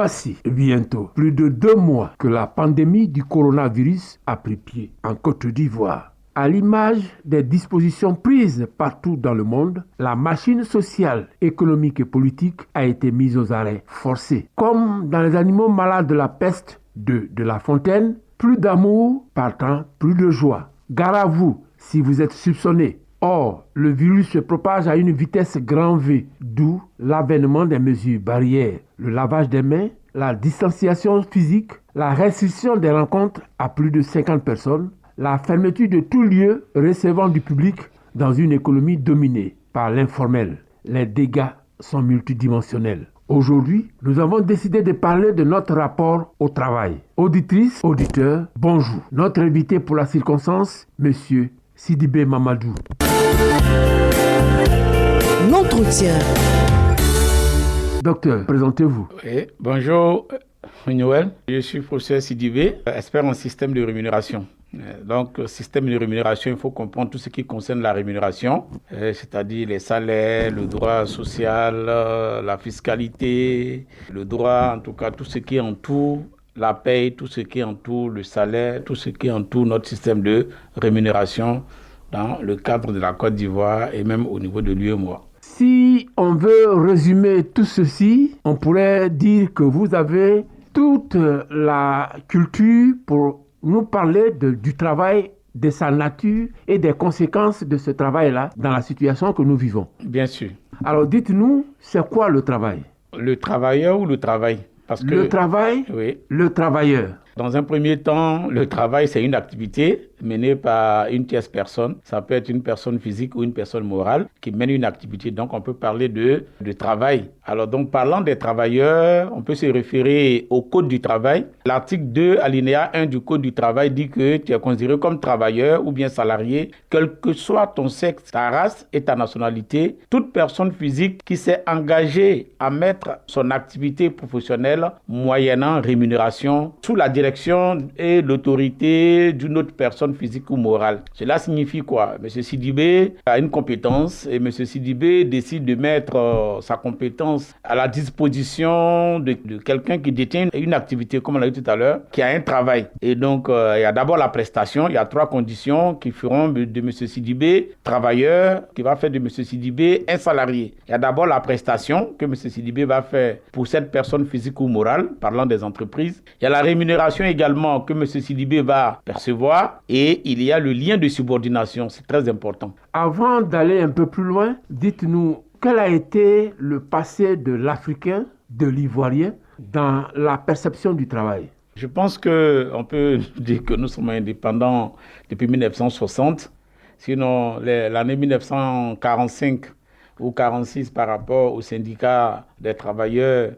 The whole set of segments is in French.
Voici bientôt plus de 2 mois que la pandémie du coronavirus a pris pied en Côte d'Ivoire. À l'image des dispositions prises partout dans le monde, la machine sociale, économique et politique a été mise aux arrêts forcés. Comme dans les animaux malades de la peste de La Fontaine, plus d'amour, partant plus de joie. Gare à vous si vous êtes soupçonné. Or, le virus se propage à une vitesse grand V, d'où l'avènement des mesures barrières, le lavage des mains, la distanciation physique, la restriction des rencontres à plus de 50 personnes, la fermeture de tout lieu recevant du public dans une économie dominée par l'informel. Les dégâts sont multidimensionnels. Aujourd'hui, nous avons décidé de parler de notre rapport au travail. Auditrices, auditeurs, bonjour. Notre invité pour la circonstance, Monsieur Sidibé Mamadou. L'entretien. Docteur, présentez-vous. Oui, bonjour, Noël. Je suis professeur Sidibé, expert en système de rémunération. Donc, système de rémunération, il faut comprendre tout ce qui concerne la rémunération, c'est-à-dire les salaires, le droit social, la fiscalité, le droit, en tout cas, tout ce qui entoure la paye, tout ce qui entoure le salaire, tout ce qui entoure notre système de rémunération dans le cadre de la Côte d'Ivoire et même au niveau de l'UEMOA. Si on veut résumer tout ceci, on pourrait dire que vous avez toute la culture pour nous parler du travail, de sa nature et des conséquences de ce travail-là dans la situation que nous vivons. Bien sûr. Alors dites-nous, c'est quoi le travail ? Le travailleur ou le travail ? Parce que, le travail, oui. Le travailleur. Dans un premier temps, le travail, c'est une activité menée par une tierce personne. Ça peut être une personne physique ou une personne morale qui mène une activité. Donc, on peut parler de travail. Alors, donc, parlant des travailleurs, on peut se référer au Code du travail. L'article 2, alinéa 1 du Code du travail dit que tu es considéré comme travailleur ou bien salarié, quel que soit ton sexe, ta race et ta nationalité. Toute personne physique qui s'est engagée à mettre son activité professionnelle moyennant rémunération sous la direction et l'autorité d'une autre personne physique ou morale. Cela signifie quoi? M. Sidibé a une compétence et M. Sidibé décide de mettre sa compétence à la disposition de quelqu'un qui détient une activité, comme on l'a dit tout à l'heure, qui a un travail. Et donc, il y a d'abord la prestation. Il y a 3 conditions qui feront de M. Sidibé travailleur, qui va faire de M. Sidibé un salarié. Il y a d'abord la prestation que M. Sidibé va faire pour cette personne physique ou morale, parlant des entreprises. Il y a la rémunération également que M. Sidibé va percevoir et il y a le lien de subordination, c'est très important. Avant d'aller un peu plus loin, dites-nous quel a été le passé de l'Africain, de l'Ivoirien dans la perception du travail. Je pense qu'on peut dire que nous sommes indépendants depuis 1960, sinon l'année 1945 ou 46 par rapport au syndicat des travailleurs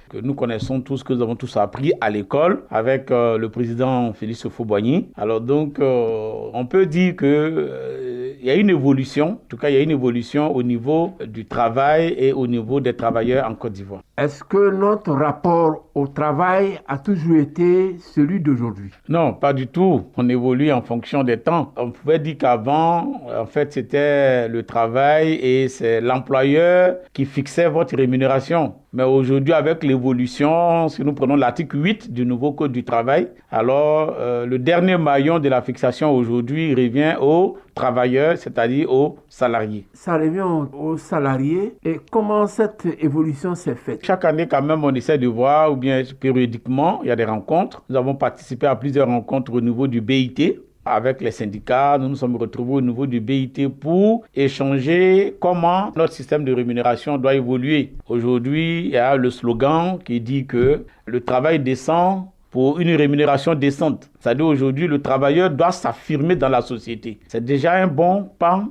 que nous connaissons tous, que nous avons tous appris à l'école avec le président Félix Houphouët-Boigny. Alors donc, on peut dire que il y a une évolution, en tout cas il y a une évolution au niveau du travail et au niveau des travailleurs en Côte d'Ivoire. Est-ce que notre rapport au travail a toujours été celui d'aujourd'hui? Non, pas du tout. On évolue en fonction des temps. On pouvait dire qu'avant, en fait, c'était le travail et c'est l'employeur qui fixait votre rémunération. Mais aujourd'hui, avec l'évolution, si nous prenons l'article 8 du nouveau Code du travail, alors le dernier maillon de la fixation aujourd'hui revient aux travailleurs, c'est-à-dire aux salariés. Ça revient aux salariés. Et comment cette évolution s'est faite? Chaque année, quand même, on essaie de voir, ou bien périodiquement, il y a des rencontres. Nous avons participé à plusieurs rencontres au niveau du BIT. Avec les syndicats, nous nous sommes retrouvés au niveau du BIT pour échanger comment notre système de rémunération doit évoluer. Aujourd'hui, il y a le slogan qui dit que le travail décent pour une rémunération décente. C'est-à-dire aujourd'hui, le travailleur doit s'affirmer dans la société. C'est déjà un bon pas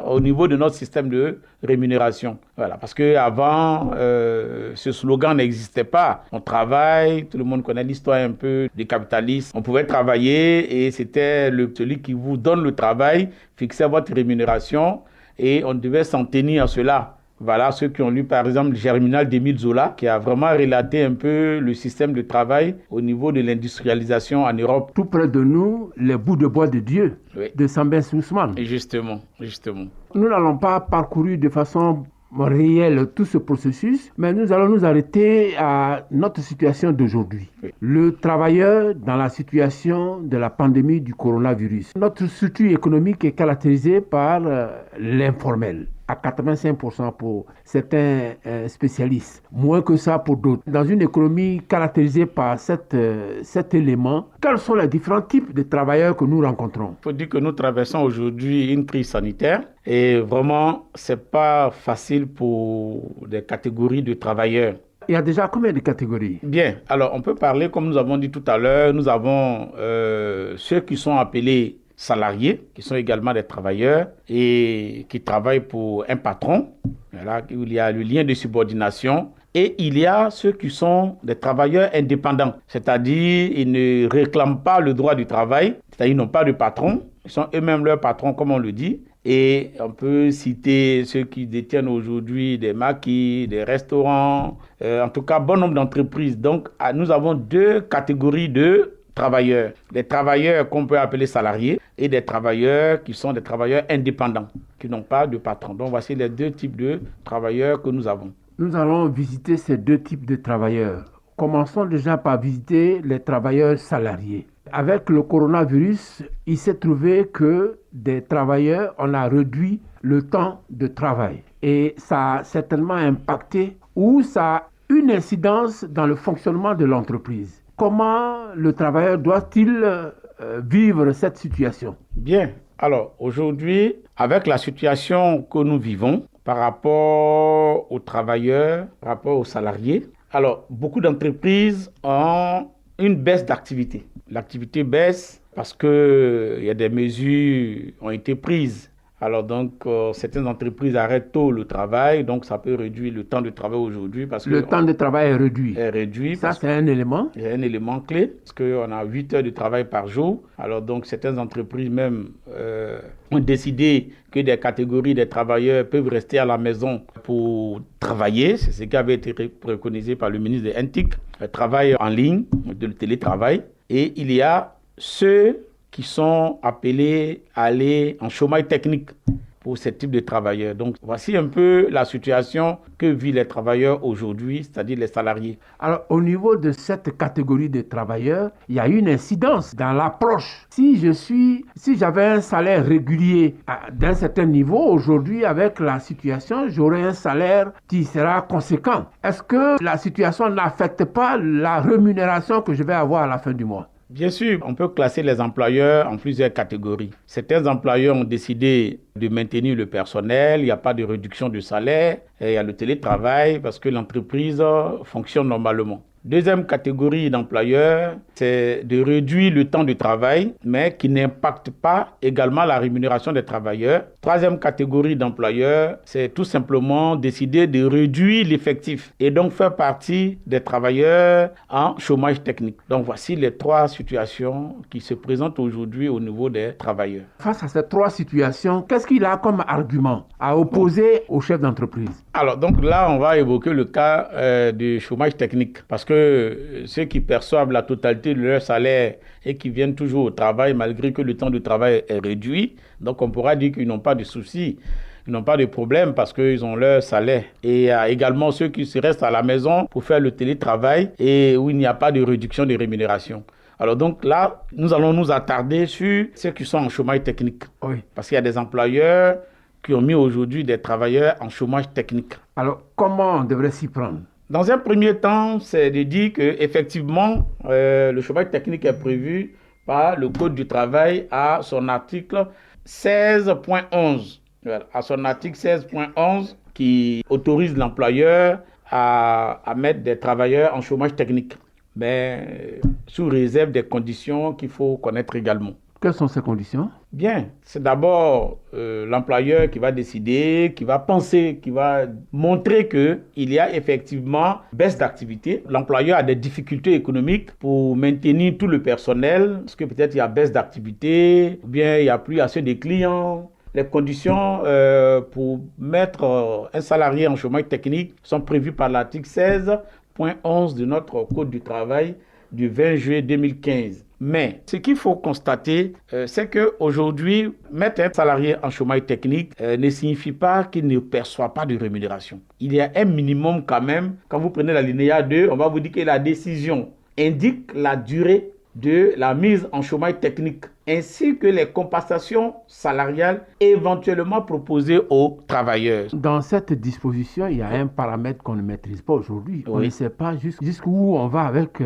au niveau de notre système de rémunération. Voilà, parce qu'avant, ce slogan n'existait pas. On travaille, tout le monde connaît l'histoire un peu du capitalisme. On pouvait travailler et c'était celui qui vous donne le travail, fixait votre rémunération et on devait s'en tenir à cela. Voilà, ceux qui ont lu par exemple Germinal d'Émile Zola, qui a vraiment relaté un peu le système de travail au niveau de l'industrialisation en Europe. Tout près de nous, les bouts de bois de Dieu, oui, de Sambès Ousmane. Et justement. Nous n'allons pas parcourir de façon réel tout ce processus, mais nous allons nous arrêter à notre situation d'aujourd'hui. Oui. Le travailleur dans la situation de la pandémie du coronavirus. Notre structure économique est caractérisée par l'informel, à 85% pour certains spécialistes, moins que ça pour d'autres. Dans une économie caractérisée par cet élément, quels sont les différents types de travailleurs que nous rencontrons? Il faut dire que nous traversons aujourd'hui une crise sanitaire et vraiment, ce n'est pas facile pour des catégories de travailleurs. Il y a déjà combien de catégories? Bien, alors on peut parler, comme nous avons dit tout à l'heure, nous avons ceux qui sont appelés salariés, qui sont également des travailleurs et qui travaillent pour un patron, voilà, où il y a le lien de subordination. Et il y a ceux qui sont des travailleurs indépendants, c'est-à-dire ils ne réclament pas le droit du travail, c'est-à-dire ils n'ont pas de patron, ils sont eux-mêmes leurs patrons, comme on le dit. Et on peut citer ceux qui détiennent aujourd'hui des maquis, des restaurants, en tout cas bon nombre d'entreprises. Donc nous avons deux catégories de travailleurs. Des travailleurs qu'on peut appeler salariés et des travailleurs qui sont des travailleurs indépendants, qui n'ont pas de patron. Donc voici les deux types de travailleurs que nous avons. Nous allons visiter ces deux types de travailleurs. Commençons déjà par visiter les travailleurs salariés. Avec le coronavirus, il s'est trouvé que des travailleurs, on a réduit le temps de travail. Et ça a certainement impacté ou ça a une incidence dans le fonctionnement de l'entreprise. Comment le travailleur doit-il vivre cette situation? Bien. Alors, aujourd'hui, avec la situation que nous vivons par rapport aux travailleurs, par rapport aux salariés, alors, beaucoup d'entreprises ont une baisse d'activité. L'activité baisse parce qu'il y a des mesures qui ont été prises. Alors donc, certaines entreprises arrêtent tôt le travail, donc ça peut réduire le temps de travail aujourd'hui. Parce que le temps de travail est réduit. Est réduit. Ça, c'est un élément. C'est un élément clé, parce qu'on a 8 heures de travail par jour. Alors donc, certaines entreprises même ont décidé que des catégories de travailleurs peuvent rester à la maison pour travailler. C'est ce qui avait été préconisé par le ministre de l'Intic, le travail en ligne, le télétravail. Et il y a ceux qui sont appelés à aller en chômage technique pour ce type de travailleurs. Donc, voici un peu la situation que vivent les travailleurs aujourd'hui, c'est-à-dire les salariés. Alors, au niveau de cette catégorie de travailleurs, il y a une incidence dans l'approche. Si j'avais un salaire régulier d'un certain niveau, aujourd'hui, avec la situation, j'aurai un salaire qui sera conséquent. Est-ce que la situation n'affecte pas la rémunération que je vais avoir à la fin du mois? Bien sûr, on peut classer les employeurs en plusieurs catégories. Certains employeurs ont décidé de maintenir le personnel, il n'y a pas de réduction de salaire, et il y a le télétravail parce que l'entreprise fonctionne normalement. Deuxième catégorie d'employeurs, c'est de réduire le temps de travail, mais qui n'impacte pas également la rémunération des travailleurs. Troisième catégorie d'employeurs, c'est tout simplement décider de réduire l'effectif et donc faire partie des travailleurs en chômage technique. Donc voici les trois situations qui se présentent aujourd'hui au niveau des travailleurs. Face à ces trois situations, qu'est-ce qu'il a comme argument à opposer aux chefs d'entreprise? Alors donc là, on va évoquer le cas du chômage technique parce que ceux qui perçoivent la totalité de leur salaire et qui viennent toujours au travail malgré que le temps de travail est réduit, donc on pourra dire qu'ils n'ont pas de soucis, ils n'ont pas de problème parce qu'ils ont leur salaire. Et il y a également ceux qui se restent à la maison pour faire le télétravail et où il n'y a pas de réduction de rémunération. Alors donc là, nous allons nous attarder sur ceux qui sont en chômage technique. Oui. Parce qu'il y a des employeurs qui ont mis aujourd'hui des travailleurs en chômage technique. Alors comment on devrait s'y prendre? Dans un premier temps, c'est de dire qu'effectivement, le chômage technique est prévu par le Code du travail à son article 16.11. À son article 16.11 qui autorise l'employeur à mettre des travailleurs en chômage technique, mais sous réserve des conditions qu'il faut connaître également. Quelles sont ces conditions? Bien, c'est d'abord l'employeur qui va décider, qui va penser, qui va montrer qu'il y a effectivement baisse d'activité. L'employeur a des difficultés économiques pour maintenir tout le personnel, parce que peut-être il y a baisse d'activité, ou bien il n'y a plus assez de clients. Les conditions pour mettre un salarié en chômage technique sont prévues par l'article 16.11 de notre Code du travail du 20 juillet 2015. Mais ce qu'il faut constater, c'est qu'aujourd'hui, mettre un salarié en chômage technique ne signifie pas qu'il ne perçoit pas de rémunération. Il y a un minimum quand même. Quand vous prenez l'alinéa 2, on va vous dire que la décision indique la durée de la mise en chômage technique, ainsi que les compensations salariales éventuellement proposées aux travailleurs. Dans cette disposition, il y a un paramètre qu'on ne maîtrise pas aujourd'hui. Oui. On ne sait pas jusqu'où on va avec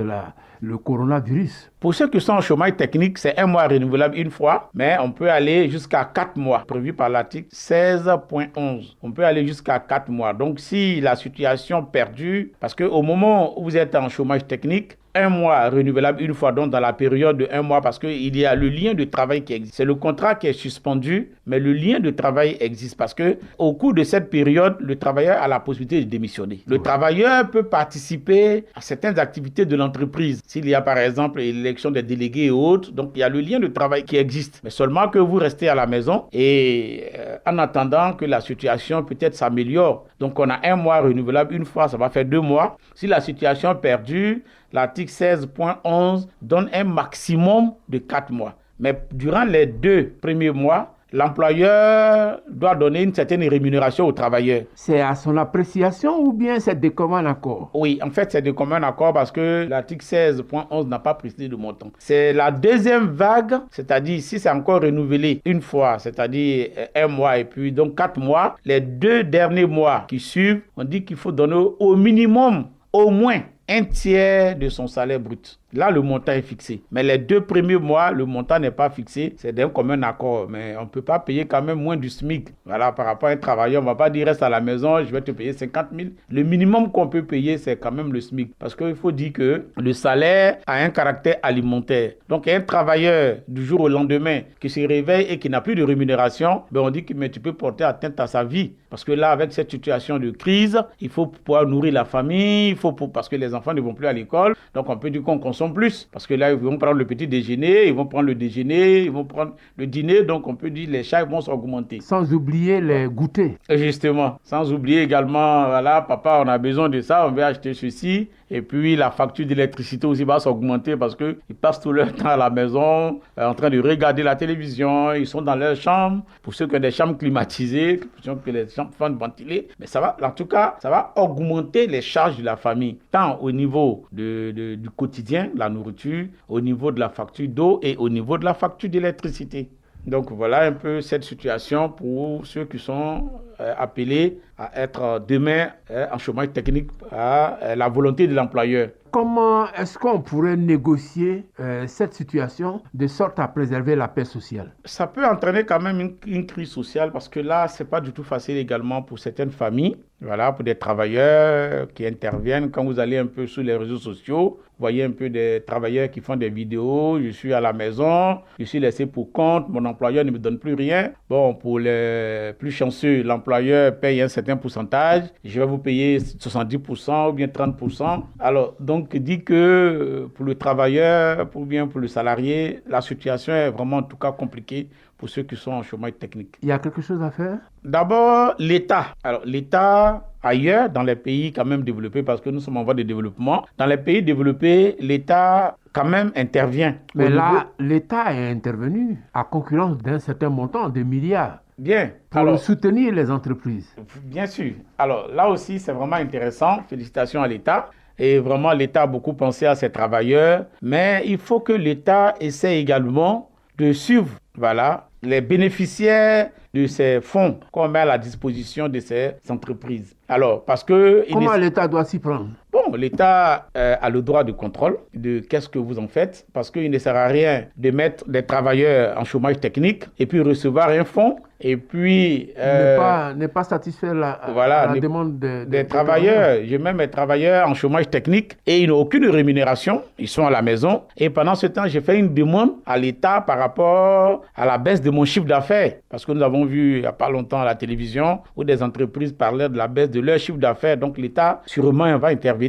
le coronavirus. Pour ceux qui sont en chômage technique, c'est 1 mois renouvelable une fois, mais on peut aller jusqu'à 4 mois, prévu par l'article 16.11. On peut aller jusqu'à 4 mois. Donc, si la situation perdure, parce qu'au moment où vous êtes en chômage technique, 1 mois renouvelable une fois, donc dans la période de 1 mois, parce qu'il y a le lien de travail qui existe. C'est le contrat qui est suspendu, mais le lien de travail existe parce qu'au cours de cette période, le travailleur a la possibilité de démissionner. Le travailleur peut participer à certaines activités de l'entreprise. S'il y a par exemple l'élection des délégués et autres, donc il y a le lien de travail qui existe. Mais seulement que vous restez à la maison et en attendant que la situation peut-être s'améliore. Donc on a 1 mois renouvelable une fois, ça va faire 2 mois. Si la situation perdure, l'article 16.11 donne un maximum de 4 mois. Mais durant les 2 premiers mois, l'employeur doit donner une certaine rémunération au travailleur. C'est à son appréciation ou bien c'est de commun accord? Oui, en fait, c'est de commun accord parce que l'article 16.11 n'a pas précisé de montant. C'est la deuxième vague, c'est-à-dire si c'est encore renouvelé une fois, c'est-à-dire 1 mois et puis donc 4 mois, les 2 derniers mois qui suivent, on dit qu'il faut donner au minimum, au moins, 1/3 de son salaire brut. Là, le montant est fixé. Mais les 2 premiers mois, le montant n'est pas fixé. C'est d'un commun accord. Mais on ne peut pas payer quand même moins du SMIC. Voilà, par rapport à un travailleur, on ne va pas dire reste à la maison, je vais te payer 50 000. Le minimum qu'on peut payer, c'est quand même le SMIC. Parce qu'il faut dire que le salaire a un caractère alimentaire. Donc, un travailleur du jour au lendemain qui se réveille et qui n'a plus de rémunération, ben on dit que mais tu peux porter atteinte à sa vie. Parce que là, avec cette situation de crise, il faut pouvoir nourrir la famille, parce que les enfants ne vont plus à l'école. Donc, on peut dire qu'on consomme plus. Parce que là, ils vont prendre le petit déjeuner, ils vont prendre le déjeuner, ils vont prendre le dîner. Donc, on peut dire que les charges vont s'augmenter. Sans oublier les goûters. Justement. Sans oublier également, voilà, papa, on a besoin de ça, on veut acheter ceci. Et puis, la facture d'électricité aussi va s'augmenter parce qu'ils passent tout leur temps à la maison, en train de regarder la télévision. Ils sont dans leur chambre. Pour ceux qui ont des chambres climatisées, pour ceux qui ont des chambres ventilées. Mais ça va, en tout cas, ça va augmenter les charges de la famille. Tant au niveau du quotidien, la nourriture, au niveau de la facture d'eau et au niveau de la facture d'électricité. Donc voilà un peu cette situation pour ceux qui sont appelés à être demain en chômage technique à la volonté de l'employeur. Comment est-ce qu'on pourrait négocier cette situation de sorte à préserver la paix sociale? Ça peut entraîner quand même une crise sociale parce que là, c'est pas du tout facile également pour certaines familles. Voilà, pour des travailleurs qui interviennent. Quand vous allez un peu sur les réseaux sociaux, vous voyez un peu des travailleurs qui font des vidéos. Je suis à la maison, je suis laissé pour compte, mon employeur ne me donne plus rien. Bon, pour les plus chanceux, l'employeur paye un certain pourcentage. Je vais vous payer 70% ou bien 30%. Alors, donc, dit que pour le travailleur, ou bien pour le salarié, la situation est vraiment en tout cas compliquée pour ceux qui sont en chômage technique. Il y a quelque chose à faire? D'abord, l'État. Alors, l'État, ailleurs, dans les pays quand même développés, parce que nous sommes en voie de développement, dans les pays développés, l'État quand même intervient. Mais là, l'État est intervenu à concurrence d'un certain montant, de milliards. Bien. Pour soutenir les entreprises. Bien sûr. Alors, là aussi, c'est vraiment intéressant. Félicitations à l'État. Et vraiment, l'État a beaucoup pensé à ses travailleurs. Mais il faut que l'État essaie également de suivre, voilà, les bénéficiaires de ces fonds qu'on met à la disposition de ces entreprises. Alors, parce que... Comment l'État doit s'y prendre? Bon, l'État a le droit de contrôle de qu'est-ce que vous en faites, parce qu'il ne sert à rien de mettre des travailleurs en chômage technique et puis recevoir un fonds et puis... ne pas satisfaire la demande des travailleurs. Je mets mes travailleurs en chômage technique et ils n'ont aucune rémunération. Ils sont à la maison. Et pendant ce temps, j'ai fait une demande à l'État par rapport à la baisse de mon chiffre d'affaires. Parce que nous avons vu il n'y a pas longtemps à la télévision où des entreprises parlaient de la baisse de leur chiffre d'affaires. Donc l'État, sûrement, va intervenir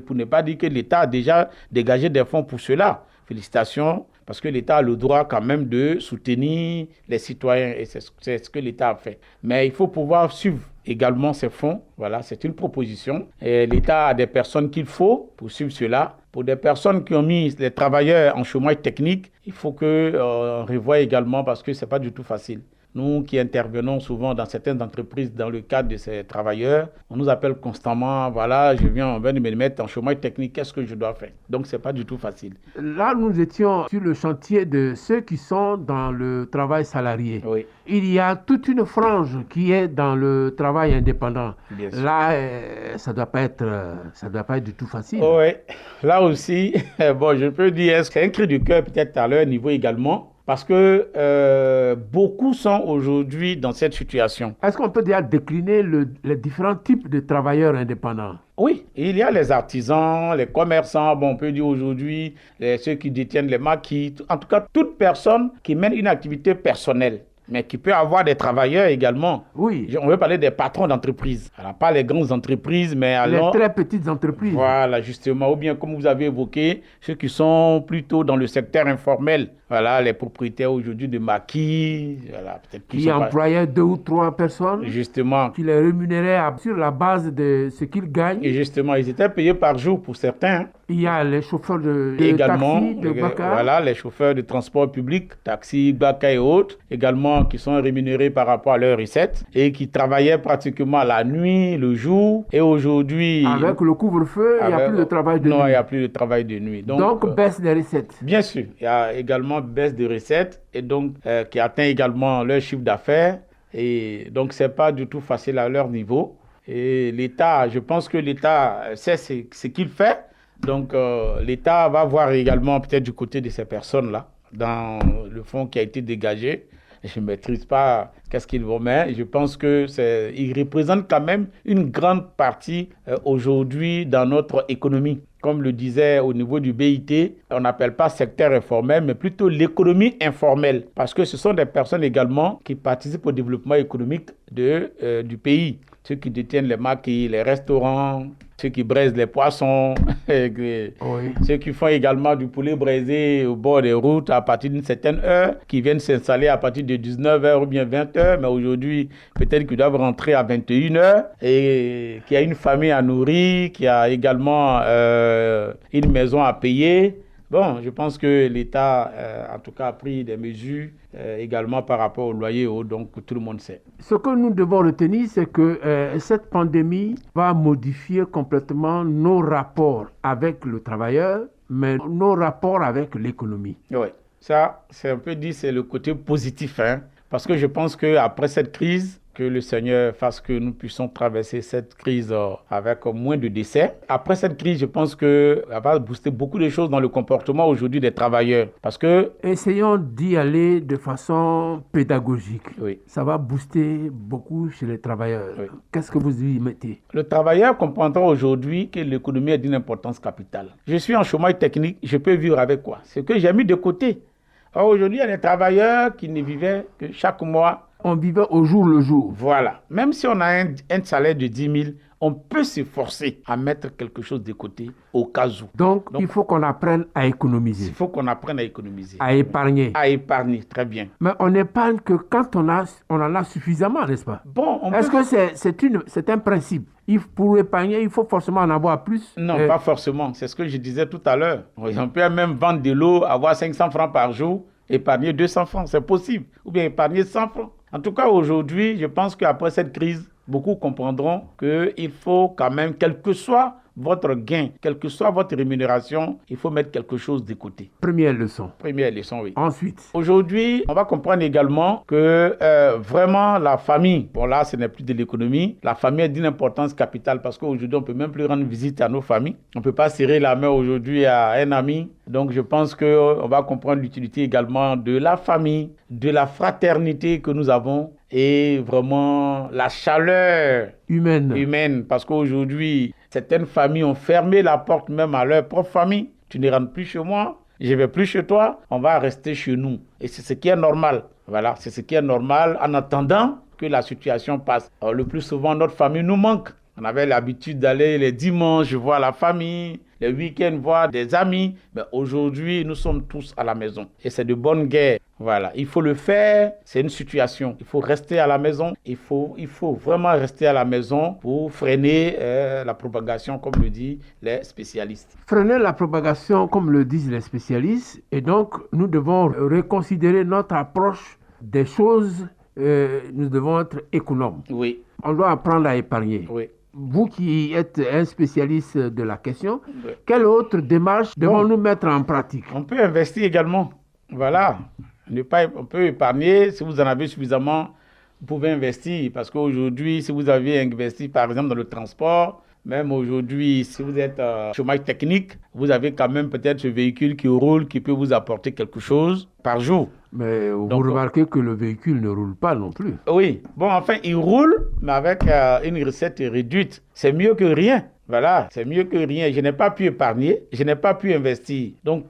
pour ne pas dire que l'État a déjà dégagé des fonds pour cela. Félicitations, parce que l'État a le droit quand même de soutenir les citoyens et c'est ce que l'État a fait. Mais il faut pouvoir suivre également ces fonds. Voilà, c'est une proposition. Et l'État a des personnes qu'il faut pour suivre cela. Pour des personnes qui ont mis les travailleurs en chômage technique, il faut qu'on revoie également parce que ce n'est pas du tout facile. Nous qui intervenons souvent dans certaines entreprises dans le cadre de ces travailleurs, on nous appelle constamment, voilà, on vient de me mettre en chômage technique, qu'est-ce que je dois faire? Donc, ce n'est pas du tout facile. Là, nous étions sur le chantier de ceux qui sont dans le travail salarié. Oui. Il y a toute une frange qui est dans le travail indépendant. Bien sûr. Là, ça doit pas être du tout facile. Oui, là aussi, bon, je peux dire, c'est un cri du cœur peut-être à leur niveau également. Parce que beaucoup sont aujourd'hui dans cette situation. Est-ce qu'on peut déjà décliner les différents types de travailleurs indépendants? Oui, il y a les artisans, les commerçants, bon, on peut dire aujourd'hui ceux qui détiennent les maquis, en tout cas toute personne qui mène une activité personnelle, mais qui peut avoir des travailleurs également. Oui. On veut parler des patrons d'entreprise. Alors, pas les grandes entreprises, mais alors... Les très petites entreprises. Voilà, justement. Ou bien, comme vous avez évoqué, ceux qui sont plutôt dans le secteur informel. Voilà, les propriétaires aujourd'hui de maquis. Voilà, peut-être qui employaient 2 ou 3 personnes. Justement. Qui les rémunéraient sur la base de ce qu'ils gagnent. Et justement, ils étaient payés par jour pour certains. Il y a les chauffeurs de également, taxi, de Baka. Voilà, les chauffeurs de transport public, taxi, Baka et autres, également qui sont rémunérés par rapport à leurs recettes et qui travaillaient pratiquement la nuit, le jour. Et aujourd'hui... Avec le couvre-feu, il n'y a plus de travail de nuit. Non, il n'y a plus de travail de nuit. Donc baisse des recettes. Bien sûr, il y a également baisse de recettes et donc qui atteint également leur chiffre d'affaires. Et donc, ce n'est pas du tout facile à leur niveau. Et l'État, je pense que l'État sait ce qu'il fait. Donc, l'État va voir également peut-être du côté de ces personnes-là, dans le fonds qui a été dégagé. Je ne maîtrise pas qu'est-ce qu'ils vont mettre. Je pense qu'ils représentent quand même une grande partie aujourd'hui dans notre économie. Comme le disait au niveau du BIT, on n'appelle pas secteur informel, mais plutôt l'économie informelle. Parce que ce sont des personnes également qui participent au développement économique du pays. Ceux qui détiennent les maquis, les restaurants, ceux qui braisent les poissons, ceux qui font également du poulet braisé au bord des routes à partir d'une certaine heure, qui viennent s'installer à partir de 19h ou bien 20h, mais aujourd'hui, peut-être qu'ils doivent rentrer à 21h, et qui a une famille à nourrir, qui a également une maison à payer. Bon, je pense que l'État, en tout cas, a pris des mesures également par rapport au loyer haut, donc tout le monde sait. Ce que nous devons retenir, c'est que cette pandémie va modifier complètement nos rapports avec le travailleur, mais nos rapports avec l'économie. Oui, ça, c'est un peu dit, c'est le côté positif, hein, parce que je pense qu'après cette crise, que le Seigneur fasse que nous puissions traverser cette crise avec moins de décès. Après cette crise, je pense qu'elle va booster beaucoup de choses dans le comportement aujourd'hui des travailleurs. Parce que... Essayons d'y aller de façon pédagogique. Oui. Ça va booster beaucoup chez les travailleurs. Oui. Qu'est-ce que vous y mettez? Le travailleur comprendra aujourd'hui que l'économie est d'une importance capitale. Je suis en chômage technique, je peux vivre avec quoi? C'est que j'ai mis de côté. Or, aujourd'hui, il y a des travailleurs qui ne vivaient que chaque mois. On vivait au jour le jour. Voilà. Même si on a un salaire de 10 000, on peut s'efforcer à mettre quelque chose de côté au cas où. Donc il faut qu'on apprenne à économiser. Il faut qu'on apprenne à économiser. À épargner. À épargner, très bien. Mais on n'épargne que quand on en a suffisamment, n'est-ce pas? Bon, Est-ce que c'est un principe? Pour épargner, il faut forcément en avoir plus? Non, pas forcément. C'est ce que je disais tout à l'heure. On peut même vendre de l'eau, avoir 500 francs par jour, épargner 200 francs, c'est possible. Ou bien épargner 100 francs. En tout cas, aujourd'hui, je pense qu'après cette crise, beaucoup comprendront qu'il faut quand même, quel que soit votre gain, quelle que soit votre rémunération, il faut mettre quelque chose de côté. Première leçon. Première leçon, oui. Ensuite. Aujourd'hui, on va comprendre également que vraiment la famille, bon là, ce n'est plus de l'économie, la famille est d'une importance capitale parce qu'aujourd'hui, on ne peut même plus rendre visite à nos familles. On ne peut pas serrer la main aujourd'hui à un ami. Donc, je pense qu'on va comprendre l'utilité également de la famille, de la fraternité que nous avons et vraiment la chaleur humaine. Parce qu'aujourd'hui, certaines familles ont fermé la porte même à leur propre famille. Tu ne rentres plus chez moi, je ne vais plus chez toi, on va rester chez nous. Et c'est ce qui est normal. Voilà, c'est ce qui est normal en attendant que la situation passe. Alors, le plus souvent, notre famille nous manque. On avait l'habitude d'aller les dimanches voir la famille, les week-ends voir des amis. Mais aujourd'hui, nous sommes tous à la maison. Et c'est de bonne guerre Voilà, il faut le faire, c'est une situation. Il faut rester à la maison, il faut vraiment rester à la maison pour freiner la propagation, comme le disent les spécialistes. Freiner la propagation, comme le disent les spécialistes, et donc nous devons reconsidérer notre approche des choses, nous devons être économes. Oui. On doit apprendre à épargner. Oui. Vous qui êtes un spécialiste de la question, quelle autre démarche devons-nous mettre en pratique? On peut investir également. Voilà. On peut épargner. Si vous en avez suffisamment, vous pouvez investir. Parce qu'aujourd'hui, si vous avez investi, par exemple, dans le transport, même aujourd'hui, si vous êtes chômage technique, vous avez quand même peut-être ce véhicule qui roule, qui peut vous apporter quelque chose par jour. Mais vous remarquez que le véhicule ne roule pas non plus. Oui. Bon, enfin, il roule, mais avec une recette réduite. C'est mieux que rien. Voilà, c'est mieux que rien. Je n'ai pas pu épargner, je n'ai pas pu investir. Donc,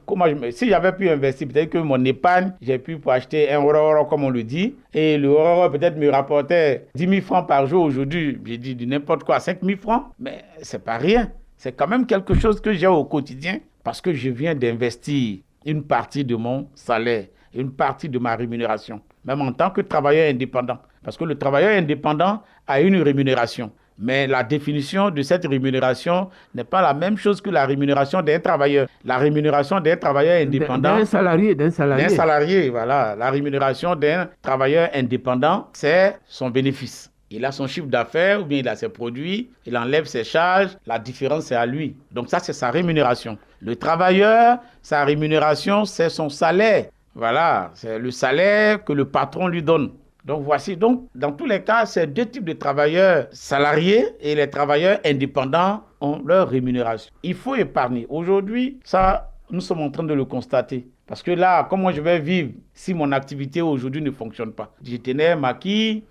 si j'avais pu investir, peut-être que mon épargne, j'ai pu pour acheter un euro, comme on le dit, et le euro peut-être me rapportait 10 000 francs par jour aujourd'hui. J'ai dit du n'importe quoi, 5 000 francs, mais c'est pas rien. C'est quand même quelque chose que j'ai au quotidien parce que je viens d'investir une partie de mon salaire, une partie de ma rémunération, même en tant que travailleur indépendant. Parce que le travailleur indépendant a une rémunération. Mais la définition de cette rémunération n'est pas la même chose que la rémunération d'un travailleur. La rémunération d'un travailleur indépendant... D'un salarié. D'un salarié, voilà. La rémunération d'un travailleur indépendant, c'est son bénéfice. Il a son chiffre d'affaires ou bien il a ses produits, il enlève ses charges, la différence c'est à lui. Donc ça, c'est sa rémunération. Le travailleur, sa rémunération, c'est son salaire. Voilà, c'est le salaire que le patron lui donne. Donc voici, dans tous les cas, ces deux types de travailleurs salariés et les travailleurs indépendants ont leur rémunération. Il faut épargner. Aujourd'hui, ça, nous sommes en train de le constater. Parce que là, comment je vais vivre si mon activité aujourd'hui ne fonctionne pas? Je tenais un maquis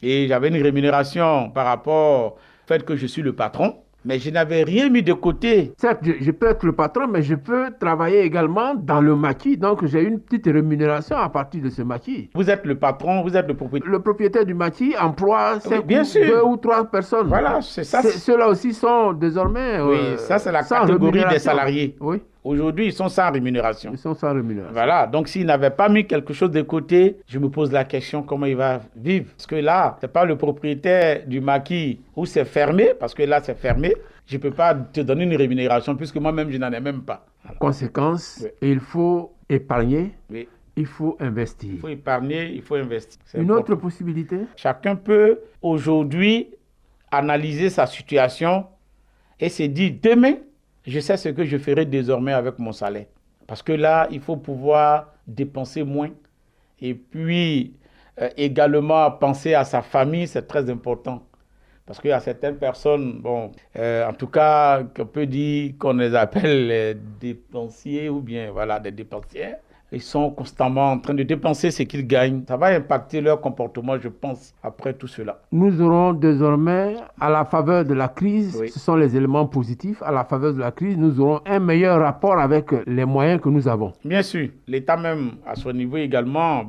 et j'avais une rémunération par rapport au fait que je suis le patron. Mais je n'avais rien mis de côté. Certes, je peux être le patron, mais je peux travailler également dans le maquis. Donc, j'ai une petite rémunération à partir de ce maquis. Vous êtes le patron, vous êtes le propriétaire. Le propriétaire du maquis emploie deux ou trois personnes. Voilà, c'est ça. Ceux-là aussi sont désormais oui, ça c'est la catégorie des salariés. Oui. Aujourd'hui, ils sont sans rémunération. Ils sont sans rémunération. Voilà, donc s'ils n'avaient pas mis quelque chose de côté, je me pose la question comment il va vivre. Parce que là, ce n'est pas le propriétaire du maquis où c'est fermé, parce que là, c'est fermé. Je ne peux pas te donner une rémunération puisque moi-même, je n'en ai même pas. Voilà. Conséquence, il faut épargner. Oui. Il faut investir. Il faut épargner, il faut investir. Une autre possibilité? Chacun peut aujourd'hui analyser sa situation et se dire demain, je sais ce que je ferai désormais avec mon salaire. Parce que là, il faut pouvoir dépenser moins. Et puis, également, penser à sa famille, c'est très important. Parce qu'il y a certaines personnes, en tout cas, qu'on peut dire qu'on les appelle les dépensiers ou bien voilà, des dépensières. Ils sont constamment en train de dépenser ce qu'ils gagnent. Ça va impacter leur comportement, je pense, après tout cela. Nous aurons désormais, à la faveur de la crise, oui. Ce sont les éléments positifs, à la faveur de la crise, nous aurons un meilleur rapport avec les moyens que nous avons. Bien sûr. L'État même, à son niveau également,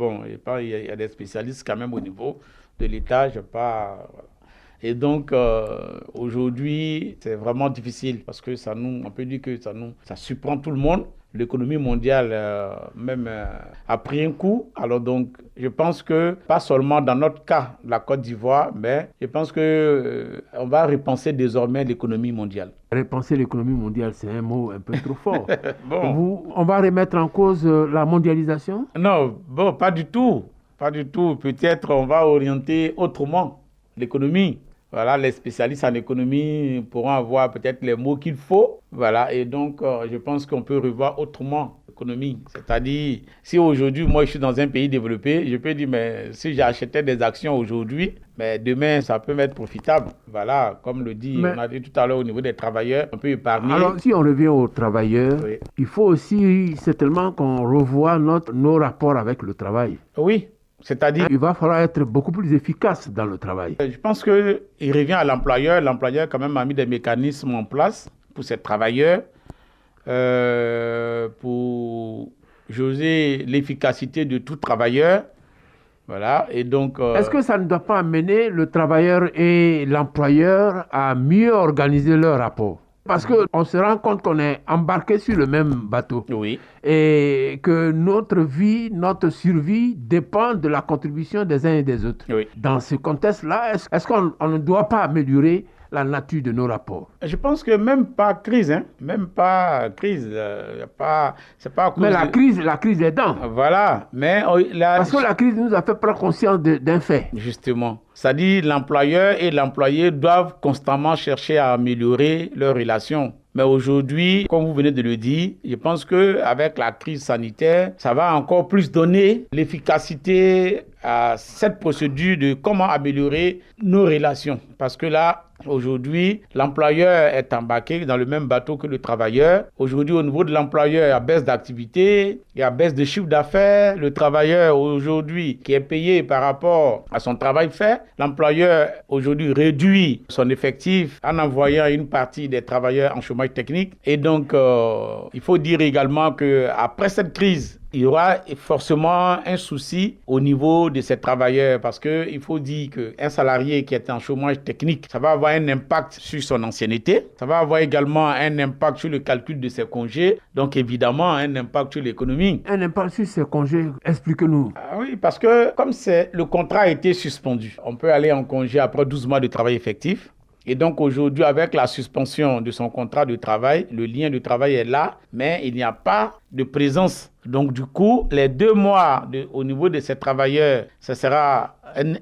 il y a des spécialistes quand même au niveau de l'État, Et donc, aujourd'hui, c'est vraiment difficile parce que on peut dire que ça surprend tout le monde. L'économie mondiale a pris un coup. Alors donc, je pense que, pas seulement dans notre cas, la Côte d'Ivoire, mais je pense qu'on va repenser désormais l'économie mondiale. Repenser l'économie mondiale, c'est un mot un peu trop fort. On va remettre en cause la mondialisation? Non, pas du tout. Pas du tout. Peut-être on va orienter autrement l'économie. Voilà, les spécialistes en économie pourront avoir peut-être les mots qu'il faut. Voilà, et donc je pense qu'on peut revoir autrement l'économie. C'est-à-dire, si aujourd'hui, moi, je suis dans un pays développé, je peux dire, mais si j'achetais des actions aujourd'hui, mais demain, ça peut m'être profitable. Voilà, comme le dit, on a dit tout à l'heure au niveau des travailleurs, on peut épargner. Alors, si on revient aux travailleurs, oui. Il faut aussi certainement qu'on revoie nos rapports avec le travail. Oui. C'est-à-dire, il va falloir être beaucoup plus efficace dans le travail. Je pense qu'il revient à l'employeur. L'employeur, quand même, a mis des mécanismes en place pour ses travailleurs, pour jauger l'efficacité de tout travailleur. Voilà. Et donc, est-ce que ça ne doit pas amener le travailleur et l'employeur à mieux organiser leur rapport? Parce qu'on se rend compte qu'on est embarqué sur le même bateau. Oui. Et que notre vie, notre survie dépend de la contribution des uns et des autres. Oui. Dans ce contexte-là, est-ce qu'on ne doit pas améliorer la nature de nos rapports? Je pense que même pas crise, c'est pas à cause Mais la crise est dans. Voilà, mais parce que la crise nous a fait prendre conscience d'un fait. Justement, c'est-à-dire l'employeur et l'employé doivent constamment chercher à améliorer leurs relations. Mais aujourd'hui, comme vous venez de le dire, je pense qu'avec la crise sanitaire, ça va encore plus donner l'efficacité à cette procédure de comment améliorer nos relations. Parce que là, aujourd'hui, l'employeur est embarqué dans le même bateau que le travailleur. Aujourd'hui, au niveau de l'employeur, il y a baisse d'activité, il y a baisse de chiffre d'affaires. Le travailleur, aujourd'hui, qui est payé par rapport à son travail fait, l'employeur, aujourd'hui, réduit son effectif en envoyant une partie des travailleurs en chômage technique. Et donc, il faut dire également qu'après cette crise, il y aura forcément un souci au niveau de ces travailleurs parce qu'il faut dire qu'un salarié qui est en chômage technique, ça va avoir un impact sur son ancienneté, ça va avoir également un impact sur le calcul de ses congés, donc évidemment un impact sur l'économie. Un impact sur ses congés, explique-nous. Oui, parce que comme le contrat a été suspendu, on peut aller en congé après 12 mois de travail effectif. Et donc aujourd'hui, avec la suspension de son contrat de travail, le lien de travail est là, mais il n'y a pas de présence. Donc du coup, les 2 mois au niveau de ces travailleurs, ce sera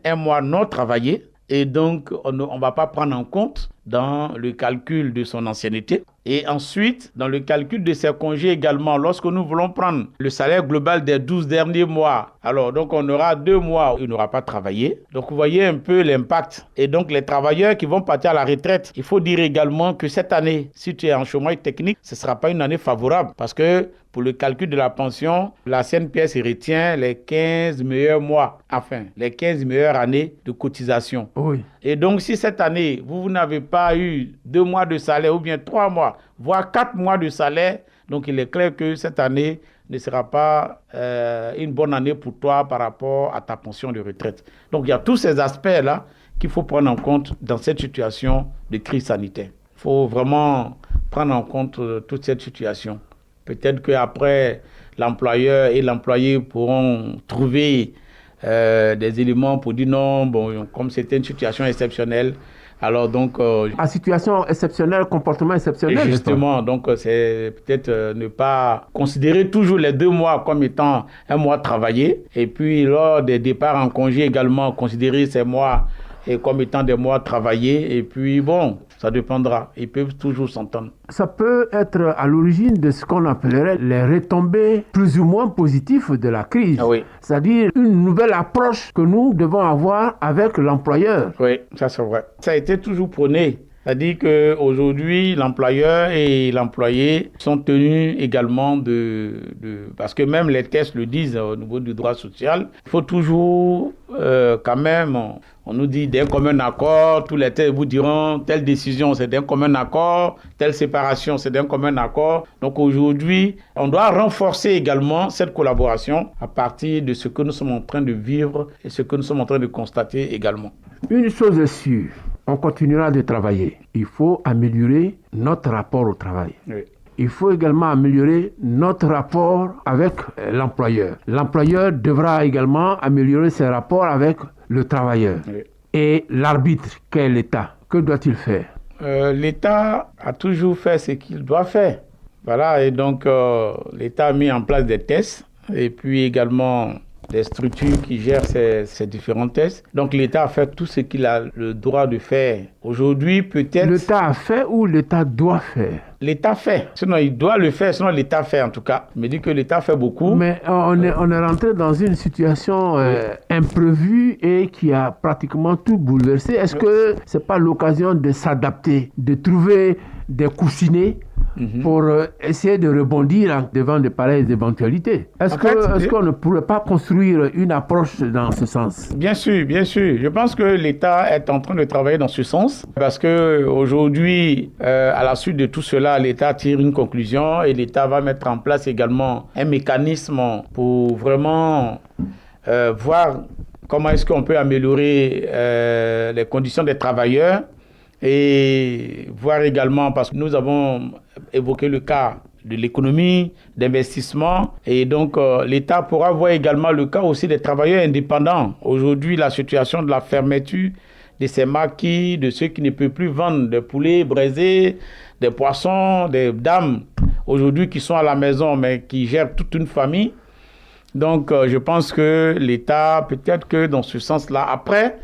un mois non travaillé. Et donc, on ne va pas prendre en compte dans le calcul de son ancienneté. Et ensuite, dans le calcul de ses congés également, lorsque nous voulons prendre le salaire global des 12 derniers mois, alors donc on aura 2 mois où il n'aura pas travaillé. Donc vous voyez un peu l'impact. Et donc les travailleurs qui vont partir à la retraite, il faut dire également que cette année, si tu es en chômage technique, ce ne sera pas une année favorable parce que pour le calcul de la pension, la CNPS retient les 15 meilleurs mois, enfin les 15 meilleures années de cotisation. Oui. Et donc si cette année, vous n'avez pas eu 2 mois de salaire ou bien 3 mois, voire 4 mois de salaire, donc il est clair que cette année ne sera pas une bonne année pour toi par rapport à ta pension de retraite. Donc il y a tous ces aspects-là qu'il faut prendre en compte dans cette situation de crise sanitaire. Il faut vraiment prendre en compte toute cette situation. Peut-être qu'après, l'employeur et l'employé pourront trouver des éléments pour dire non, bon, comme c'était une situation exceptionnelle, alors donc... à situation exceptionnelle, comportement exceptionnel. Justement, donc c'est peut-être ne pas considérer toujours les 2 mois comme étant un mois travaillé. Et puis lors des départs en congé également, considérer ces mois comme étant des mois travaillés. Et puis bon, ça dépendra. Ils peuvent toujours s'entendre. Ça peut être à l'origine de ce qu'on appellerait les retombées plus ou moins positives de la crise. Ah oui. C'est-à-dire une nouvelle approche que nous devons avoir avec l'employeur. Oui, ça c'est vrai. Ça a été toujours prôné. C'est-à-dire qu'aujourd'hui, l'employeur et l'employé sont tenus également parce que même les tests le disent au niveau du droit social, il faut toujours quand même, on nous dit d'un commun accord, tous les tests vous diront telle décision c'est d'un commun accord, telle séparation c'est d'un commun accord. Donc aujourd'hui, on doit renforcer également cette collaboration à partir de ce que nous sommes en train de vivre et ce que nous sommes en train de constater également. Une chose est sûre, on continuera de travailler. Il faut améliorer notre rapport au travail. Oui. Il faut également améliorer notre rapport avec l'employeur. L'employeur devra également améliorer ses rapports avec le travailleur. Oui. Et l'arbitre, qu'est l'État? Que doit-il faire? L'État a toujours fait ce qu'il doit faire. Voilà, et donc l'État a mis en place des tests et puis également des structures qui gèrent ces différents tests. Donc l'État a fait tout ce qu'il a le droit de faire. Aujourd'hui, peut-être... L'État a fait ou l'État doit faire? L'État fait. Sinon, il doit le faire. Sinon, l'État fait en tout cas. Je me dis que l'État fait beaucoup. Mais on est rentré dans une situation imprévue et qui a pratiquement tout bouleversé. Est-ce que ce n'est pas l'occasion de s'adapter, de trouver des coussinets pour essayer de rebondir devant de pareilles éventualités? Est-ce qu'on ne pourrait pas construire une approche dans ce sens? Bien sûr, bien sûr. Je pense que l'État est en train de travailler dans ce sens parce qu'aujourd'hui, à la suite de tout cela, l'État tire une conclusion et l'État va mettre en place également un mécanisme pour vraiment voir comment est-ce qu'on peut améliorer les conditions des travailleurs et voir également, parce que nous avons évoqué le cas de l'économie, d'investissement, et donc l'État pourra voir également le cas aussi des travailleurs indépendants. Aujourd'hui, la situation de la fermeture de ces maquis, de ceux qui ne peuvent plus vendre des poulets braisés, des poissons, des dames aujourd'hui qui sont à la maison mais qui gèrent toute une famille. Donc je pense que l'État, peut-être que dans ce sens-là, après,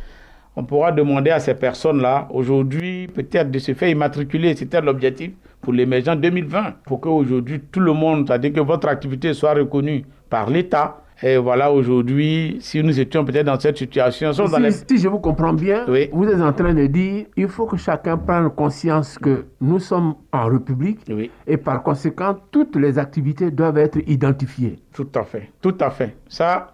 on pourra demander à ces personnes-là, aujourd'hui, peut-être de se faire immatriculer. C'était l'objectif pour l'émergence 2020, pour qu'aujourd'hui, tout le monde, c'est-à-dire que votre activité soit reconnue par l'État. Et voilà, aujourd'hui, si nous étions peut-être dans cette situation... Si je vous comprends bien, oui. Vous êtes en train de dire qu'il faut que chacun prenne conscience que nous sommes en République, oui. Et par conséquent, toutes les activités doivent être identifiées. Tout à fait, tout à fait. Ça,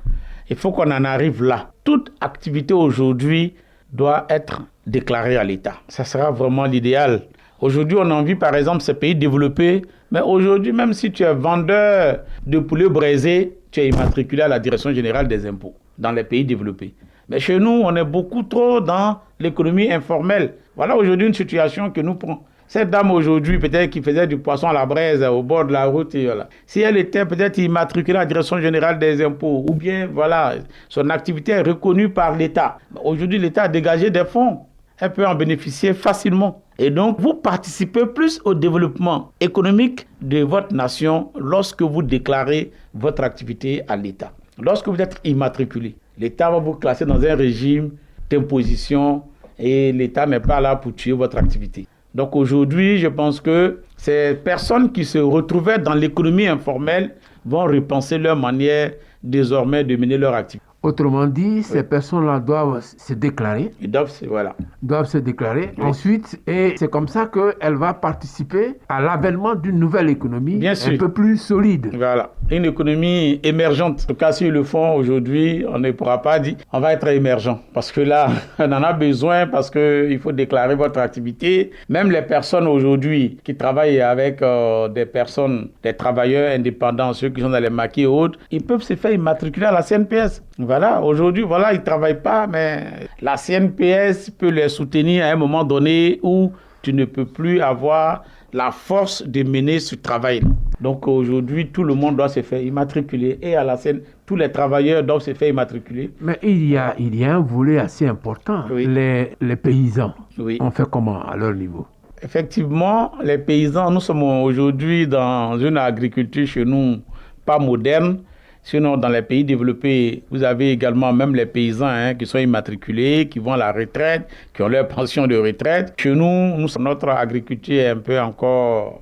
il faut qu'on en arrive là. Toute activité aujourd'hui doit être déclarée à l'État. Ça sera vraiment l'idéal. Aujourd'hui, on a envie, par exemple, ces pays développés, mais aujourd'hui, même si tu es vendeur de poulet braisé, tu es immatriculé à la Direction générale des impôts dans les pays développés. Mais chez nous, on est beaucoup trop dans l'économie informelle. Voilà aujourd'hui une situation que nous prenons. Cette dame aujourd'hui, peut-être qui faisait du poisson à la braise au bord de la route, et voilà. Si elle était peut-être immatriculée à la Direction générale des impôts, ou bien voilà, son activité est reconnue par l'État. Aujourd'hui, l'État a dégagé des fonds. Elle peut en bénéficier facilement. Et donc, vous participez plus au développement économique de votre nation lorsque vous déclarez votre activité à l'État. Lorsque vous êtes immatriculé, l'État va vous classer dans un régime d'imposition et l'État n'est pas là pour tuer votre activité. Donc aujourd'hui, je pense que ces personnes qui se retrouvaient dans l'économie informelle vont repenser leur manière désormais de mener leur activité. Autrement dit, ces personnes-là doivent se déclarer. Ils doivent se déclarer. Oui. Ensuite, et c'est comme ça qu'elle va participer à l'avènement d'une nouvelle économie un peu plus solide. Voilà, une économie émergente. En tout cas, s'ils le font aujourd'hui, on ne pourra pas dire on va être émergent. Parce que là, on en a besoin parce qu'il faut déclarer votre activité. Même les personnes aujourd'hui qui travaillent avec des travailleurs indépendants, ceux qui sont dans les maquis et autres, ils peuvent se faire immatriculer à la CNPS. Voilà, aujourd'hui, voilà, ils ne travaillent pas, mais la CNPS peut les soutenir à un moment donné où tu ne peux plus avoir la force de mener ce travail. Donc aujourd'hui, tout le monde doit se faire immatriculer et à la CNPS, tous les travailleurs doivent se faire immatriculer. Mais il y a un volet assez important, oui. les paysans. Oui. On fait comment à leur niveau? Effectivement, les paysans, nous sommes aujourd'hui dans une agriculture chez nous pas moderne. Sinon, dans les pays développés, vous avez également même les paysans qui sont immatriculés, qui vont à la retraite, qui ont leur pension de retraite. Chez nous, notre agriculture est un peu encore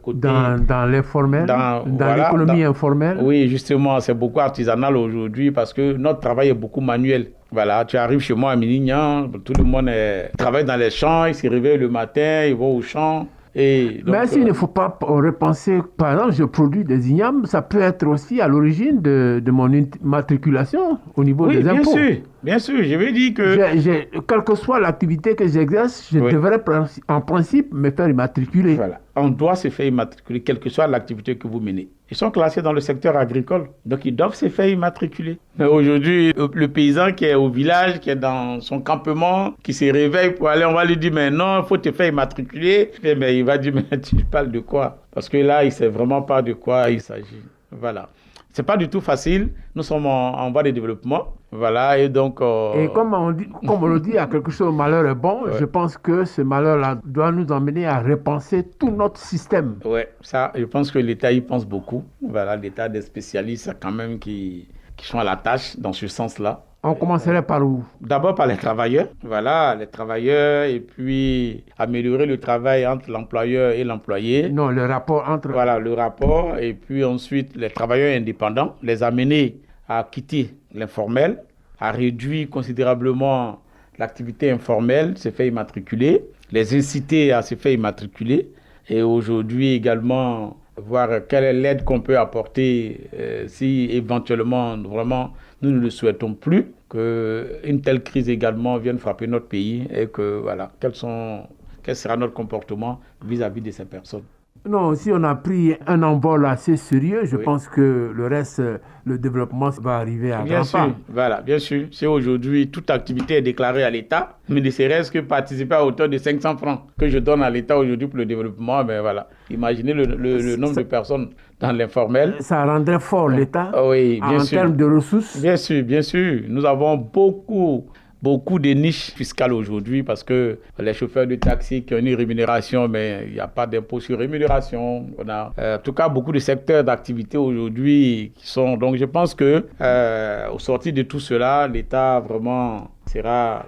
côté... Dans l'informel, dans l'économie informelle. Oui, justement, c'est beaucoup artisanal aujourd'hui parce que notre travail est beaucoup manuel. Voilà, tu arrives chez moi à Milignan, tout le monde travaille dans les champs, ils se réveillent le matin, ils vont au champ. Et donc, mais s'il ne faut pas repenser, par exemple, je produis des ignames, ça peut être aussi à l'origine de mon immatriculation au niveau des impôts. Oui, bien sûr, je veux dire que... quelle que soit l'activité que j'exerce, je devrais en principe me faire immatriculer. Voilà, on doit se faire immatriculer, quelle que soit l'activité que vous menez. Ils sont classés dans le secteur agricole, donc ils doivent se faire immatriculer. Mais aujourd'hui, le paysan qui est au village, qui est dans son campement, qui se réveille pour aller, on va lui dire, mais non, il faut te faire immatriculer. Mais il va dire, mais tu parles de quoi? Parce que là, il ne sait vraiment pas de quoi il s'agit. Voilà. C'est pas du tout facile. Nous sommes en voie de développement. Voilà, et donc... Et comme on le dit, à quelque chose, le malheur est bon. Ouais. Je pense que ce malheur-là doit nous emmener à repenser tout notre système. Oui, ça, je pense que l'État y pense beaucoup. Voilà, l'État des spécialistes quand même qui sont à la tâche dans ce sens-là. On commencerait par où? D'abord par les travailleurs. Voilà, les travailleurs, et puis améliorer le travail entre l'employeur et l'employé. Non, le rapport entre... Voilà, le rapport. Et puis ensuite, les travailleurs indépendants, les amener à quitter l'informel, à réduire considérablement l'activité informelle, se faire immatriculer, les inciter à se faire immatriculer. Et aujourd'hui également, voir quelle est l'aide qu'on peut apporter si éventuellement, vraiment, nous ne le souhaitons plus, qu'une telle crise également vienne frapper notre pays et que, voilà, quel sera notre comportement vis-à-vis de ces personnes. Non, si on a pris un envol assez sérieux, je Oui. pense que le reste, le développement va arriver à Bien grands sûr, pas. voilà, bien sûr. Si aujourd'hui toute activité est déclarée à l'État, mais ne serait-ce que participer à hauteur de 500 francs que je donne à l'État aujourd'hui pour le développement, ben voilà. Imaginez le nombre de personnes dans l'informel. Ça rendrait fort l'État Ah oui, bien en sûr. termes de ressources. Bien sûr, bien sûr. Nous avons beaucoup de niches fiscales aujourd'hui parce que les chauffeurs de taxi qui ont une rémunération, mais il n'y a pas d'impôt sur rémunération. On a en tout cas beaucoup de secteurs d'activité aujourd'hui qui sont. Donc je pense que au sortir de tout cela, l'État vraiment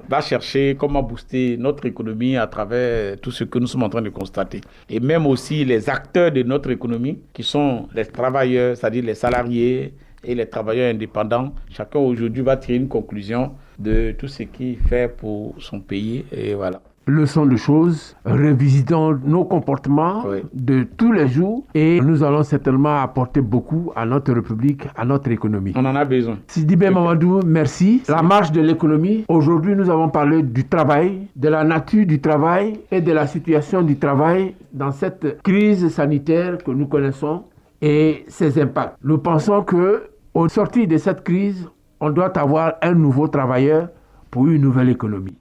va chercher comment booster notre économie à travers tout ce que nous sommes en train de constater. Et même aussi les acteurs de notre économie qui sont les travailleurs, c'est-à-dire les salariés, et les travailleurs indépendants, chacun aujourd'hui va tirer une conclusion de tout ce qu'il fait pour son pays et voilà. Leçon de choses, revisitons nos comportements Oui. de tous les jours et nous allons certainement apporter beaucoup à notre République, à notre économie. On en a besoin. Sidibé Mamadou, merci. La marche de l'économie. Aujourd'hui, nous avons parlé du travail, de la nature du travail et de la situation du travail dans cette crise sanitaire que nous connaissons et ses impacts. Nous pensons que au sortir de cette crise, on doit avoir un nouveau travailleur pour une nouvelle économie.